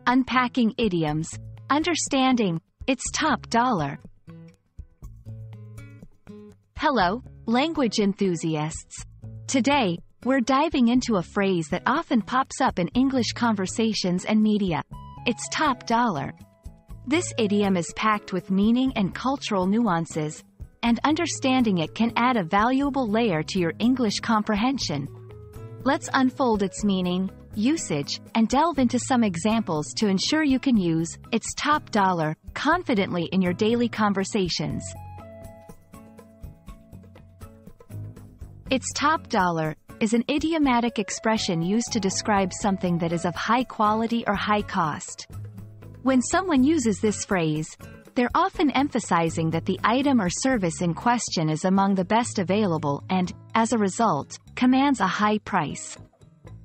Unpacking idioms, understanding its top dollar. Hello, language enthusiasts. Today, we're diving into a phrase that often pops up in English conversations and media. Its top dollar. This idiom is packed with meaning and cultural nuances, and understanding it can add a valuable layer to your English comprehension. Let's unfold its meaning, usage, and delve into some examples to ensure you can use its top dollar confidently in your daily conversations. Its top dollar is an idiomatic expression used to describe something that is of high quality or high cost. When someone uses this phrase, they're often emphasizing that the item or service in question is among the best available and, as a result, commands a high price.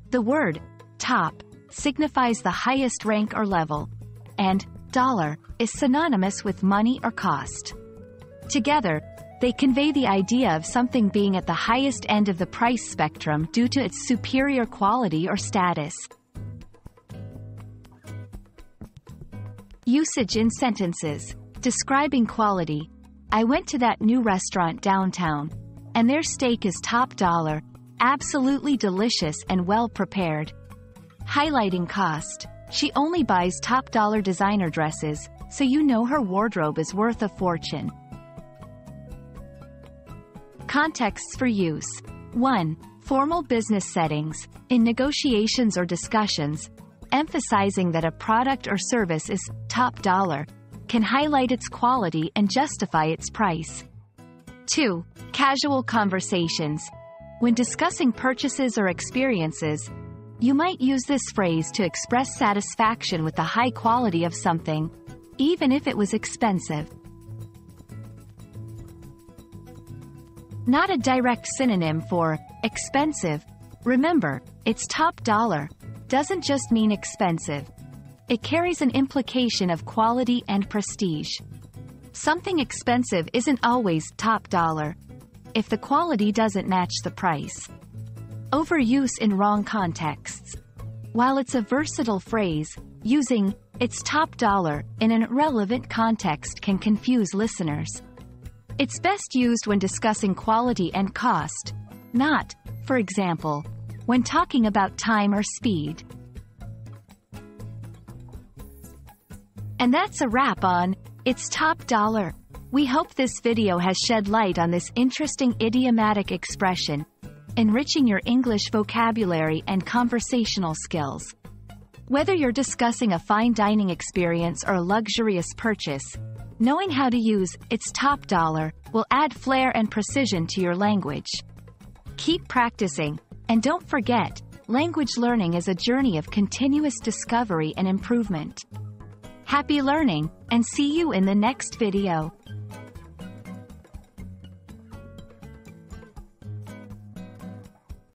The word top signifies the highest rank or level, and dollar is synonymous with money or cost. Together, they convey the idea of something being at the highest end of the price spectrum due to its superior quality or status. Usage in sentences. Describing quality. I went to that new restaurant downtown, and their steak is top dollar, absolutely delicious and well prepared. Highlighting cost. She only buys top dollar designer dresses, so you know her wardrobe is worth a fortune. Contexts for use. 1. Formal business settings. In negotiations or discussions, emphasizing that a product or service is top dollar can highlight its quality and justify its price. 2. Casual conversations. When discussing purchases or experiences, you might use this phrase to express satisfaction with the high quality of something, even if it was expensive. Not a direct synonym for expensive. Remember, its top dollar doesn't just mean expensive. It carries an implication of quality and prestige. Something expensive isn't always top dollar if the quality doesn't match the price. Overuse in wrong contexts. While it's a versatile phrase, using its top dollar in an irrelevant context can confuse listeners. It's best used when discussing quality and cost, not, for example, when talking about time or speed. And that's a wrap on its top dollar. We hope this video has shed light on this interesting idiomatic expression, enriching your English vocabulary and conversational skills. Whether you're discussing a fine dining experience or a luxurious purchase, knowing how to use its top dollar will add flair and precision to your language. Keep practicing, and don't forget, language learning is a journey of continuous discovery and improvement. Happy learning, and see you in the next video.